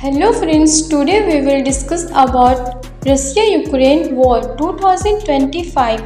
Hello friends, today we will discuss about Russia-Ukraine War 2025।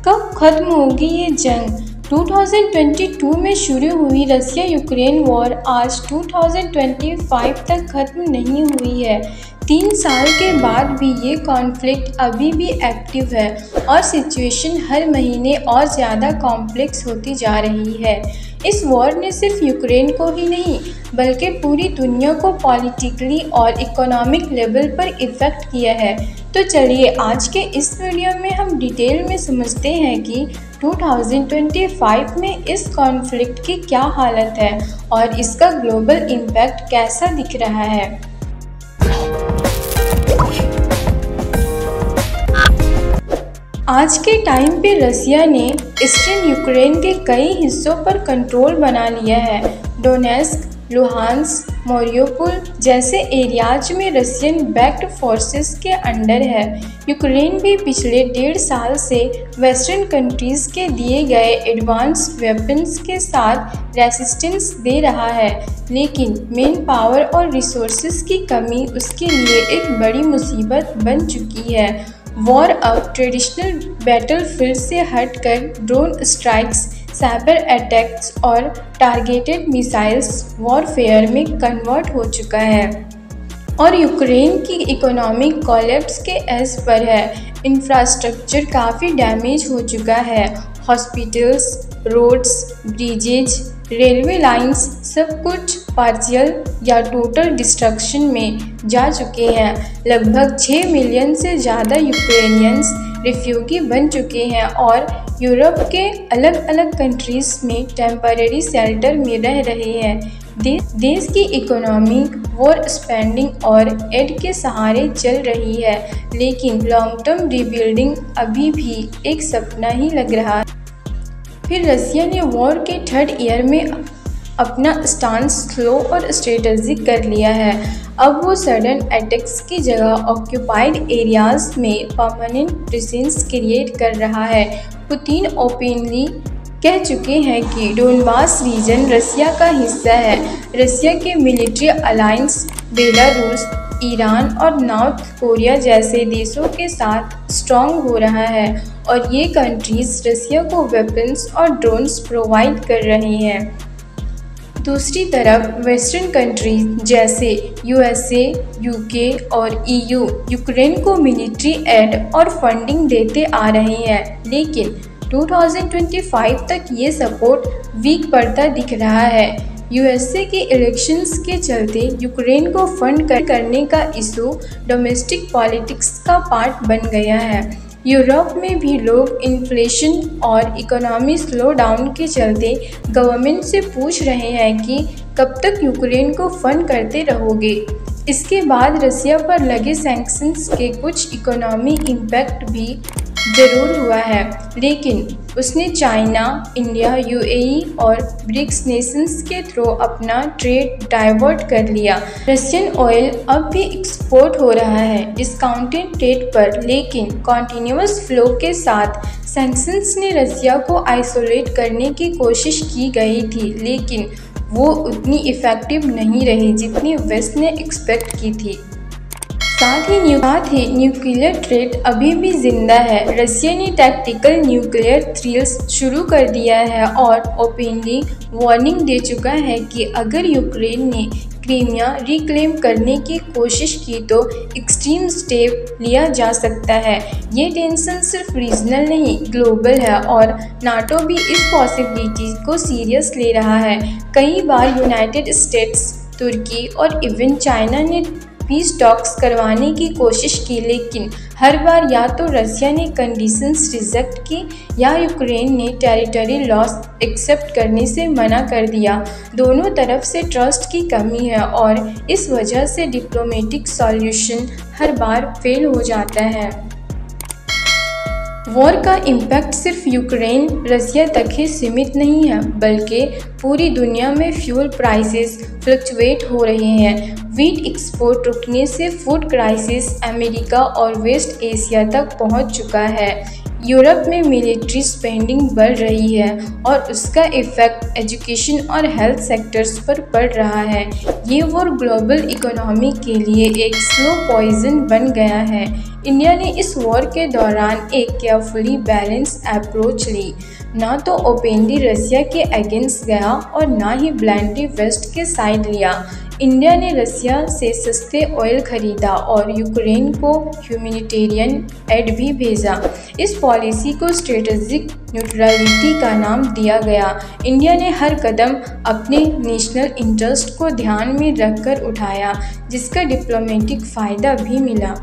कब खत्म होगी ये जंग? 2022 में शुरू हुई रसिया यूक्रेन वॉर आज 2025 तक खत्म नहीं हुई है। 3 साल के बाद भी ये कॉन्फ्लिक्ट अभी भी एक्टिव है और सिचुएशन हर महीने और ज़्यादा कॉम्प्लेक्स होती जा रही है। इस वॉर ने सिर्फ यूक्रेन को ही नहीं बल्कि पूरी दुनिया को पॉलिटिकली और इकोनॉमिक लेवल पर इफ़ेक्ट किया है। तो चलिए आज के इस वीडियो में हम डिटेल में समझते हैं कि 2025 में इस कॉन्फ्लिक्ट की क्या हालत है और इसका ग्लोबल इम्पैक्ट कैसा दिख रहा है। आज के टाइम पे रसिया ने ईस्टर्न यूक्रेन के कई हिस्सों पर कंट्रोल बना लिया है। डोनेस्क, लुहांस्क, मारियोपोल जैसे एरियाज में रशियन बैक्ड फोर्सेस के अंडर है। यूक्रेन भी पिछले 1.5 साल से वेस्टर्न कंट्रीज़ के दिए गए एडवांस वेपन्स के साथ रेसिस्टेंस दे रहा है, लेकिन मेन पावर और रिसोर्सेज की कमी उसके लिए एक बड़ी मुसीबत बन चुकी है। वॉर अब ट्रेडिशनल बैटलफील्ड से हटकर ड्रोन स्ट्राइक्स, साइबर अटैक्स और टारगेटेड मिसाइल्स वॉरफेयर में कन्वर्ट हो चुका है और यूक्रेन की इकोनॉमिक कोलैप्स के एज पर है। इंफ्रास्ट्रक्चर काफ़ी डैमेज हो चुका है। Hospitals, roads, bridges, railway lines सब कुछ पार्शियल या टोटल डिस्ट्रक्शन में जा चुके हैं। लगभग 6 मिलियन से ज़्यादा यूक्रेनियंस रिफ्यूजी बन चुके हैं और यूरोप के अलग अलग कंट्रीज़ में टेम्परेरी शेल्टर में रह रहे हैं। देश की इकोनॉमी वॉर स्पेंडिंग और एड के सहारे चल रही है, लेकिन लॉन्ग टर्म रीबिल्डिंग अभी भी एक सपना ही लग रहा है। फिर रसिया ने वॉर के 3rd ईयर में अपना स्टांस स्लो और स्ट्रेटेजिक कर लिया है। अब वो सडन अटैक्स की जगह ऑक्यूपाइड एरियाज में परमानेंट प्रेजेंस क्रिएट कर रहा है। पुतिन ओपनली कह चुके हैं कि डोनबास रीजन रसिया का हिस्सा है। रसिया के मिलिट्री अलायंस बेलारूस, ईरान और नॉर्थ कोरिया जैसे देशों के साथ स्ट्रॉन्ग हो रहा है और ये कंट्रीज़ रसिया को वेपन्स और ड्रोन्स प्रोवाइड कर रही हैं। दूसरी तरफ वेस्टर्न कंट्रीज जैसे यूएसए, यूके और ईयू यूक्रेन को मिलिट्री एड और फंडिंग देते आ रहे हैं, लेकिन 2025 तक ये सपोर्ट वीक पड़ता दिख रहा है। यूएसए के इलेक्शंस के चलते यूक्रेन को फंड करने का इशू डोमेस्टिक पॉलिटिक्स का पार्ट बन गया है। यूरोप में भी लोग इन्फ्लेशन और इकोनॉमी स्लो डाउन के चलते गवर्नमेंट से पूछ रहे हैं कि कब तक यूक्रेन को फंड करते रहोगे। इसके बाद रसिया पर लगे सैंक्शंस के कुछ इकोनॉमी इम्पैक्ट भी ज़रूर हुआ है, लेकिन उसने चाइना, इंडिया, यूएई और ब्रिक्स नेशंस के थ्रू अपना ट्रेड डाइवर्ट कर लिया। रशियन ऑयल अब भी एक्सपोर्ट हो रहा है डिस्काउंटेड रेट पर, लेकिन कॉन्टिन्यूअस फ्लो के साथ सैंक्शंस ने रसिया को आइसोलेट करने की कोशिश की गई थी, लेकिन वो उतनी इफ़ेक्टिव नहीं रही जितनी वेस्ट ने एक्सपेक्ट की थी। साथ ही न्यूक्लियर थ्रेट अभी भी जिंदा है। रसिया ने टैक्टिकल न्यूक्लियर थ्रिल्स शुरू कर दिया है और ओपनली वार्निंग दे चुका है कि अगर यूक्रेन ने क्रीमिया रिक्लेम करने की कोशिश की तो एक्सट्रीम स्टेप लिया जा सकता है। ये टेंशन सिर्फ रीजनल नहीं ग्लोबल है और नाटो भी इस पॉसिबिलिटी को सीरियस ले रहा है। कई बार यूनाइटेड स्टेट्स, तुर्की और इवन चाइना ने पीस टॉक्स करवाने की कोशिश की, लेकिन हर बार या तो रसिया ने कंडीशंस रिजेक्ट की या यूक्रेन ने टेरिटरी लॉस एक्सेप्ट करने से मना कर दिया। दोनों तरफ से ट्रस्ट की कमी है और इस वजह से डिप्लोमेटिक सॉल्यूशन हर बार फेल हो जाता है। वॉर का इम्पैक्ट सिर्फ यूक्रेन, रसिया तक ही सीमित नहीं है, बल्कि पूरी दुनिया में फ्यूल प्राइसेस फ्लक्चुएट हो रहे हैं। व्हीट एक्सपोर्ट रुकने से फूड क्राइसिस अमेरिका और वेस्ट एशिया तक पहुंच चुका है। यूरोप में मिलिट्री स्पेंडिंग बढ़ रही है और उसका इफ़ेक्ट एजुकेशन और हेल्थ सेक्टर्स पर पड़ रहा है। ये वॉर ग्लोबल इकोनॉमी के लिए एक स्लो पॉइजन बन गया है। इंडिया ने इस वॉर के दौरान एक केयरफुली बैलेंस अप्रोच ली, ना तो ओपनली रसिया के अगेंस्ट गया और ना ही ब्लाइंडली वेस्ट के साइड लिया। इंडिया ने रसिया से सस्ते ऑयल खरीदा और यूक्रेन को ह्यूमैनिटेरियन एड भी भेजा। इस पॉलिसी को स्ट्रेटेजिक न्यूट्रलिटी का नाम दिया गया। इंडिया ने हर कदम अपने नेशनल इंटरेस्ट को ध्यान में रखकर उठाया, जिसका डिप्लोमेटिक फ़ायदा भी मिला।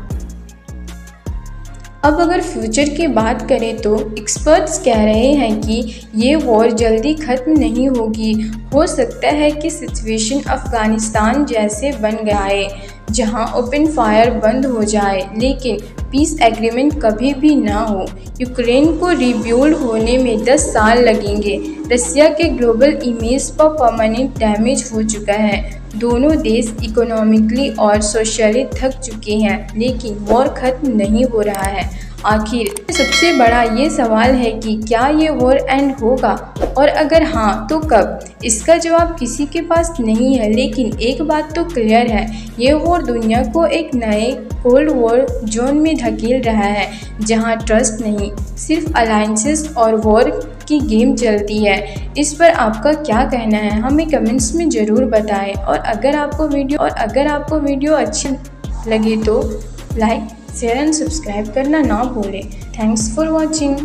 अब अगर फ्यूचर की बात करें तो एक्सपर्ट्स कह रहे हैं कि ये वॉर जल्दी ख़त्म नहीं होगी। हो सकता है कि सिचुएशन अफ़गानिस्तान जैसे बन जाए, जहां ओपन फायर बंद हो जाए, लेकिन पीस एग्रीमेंट कभी भी ना हो। यूक्रेन को रिबिल्ड होने में 10 साल लगेंगे। रसिया के ग्लोबल इमेज पर परमानेंट डैमेज हो चुका है। दोनों देश इकोनॉमिकली और सोशली थक चुके हैं, लेकिन वॉर खत्म नहीं हो रहा है। आखिर सबसे बड़ा ये सवाल है कि क्या ये वॉर एंड होगा, और अगर हाँ तो कब? इसका जवाब किसी के पास नहीं है, लेकिन एक बात तो क्लियर है, ये वॉर दुनिया को एक नए कोल्ड वॉर जोन में धकेल रहा है, जहां ट्रस्ट नहीं, सिर्फ अलायंसेस और वॉर की गेम चलती है। इस पर आपका क्या कहना है, हमें कमेंट्स में ज़रूर बताएं। और अगर आपको वीडियो अच्छी लगे तो लाइक, शेयर एंड सब्सक्राइब करना ना भूलें। Thanks for watching.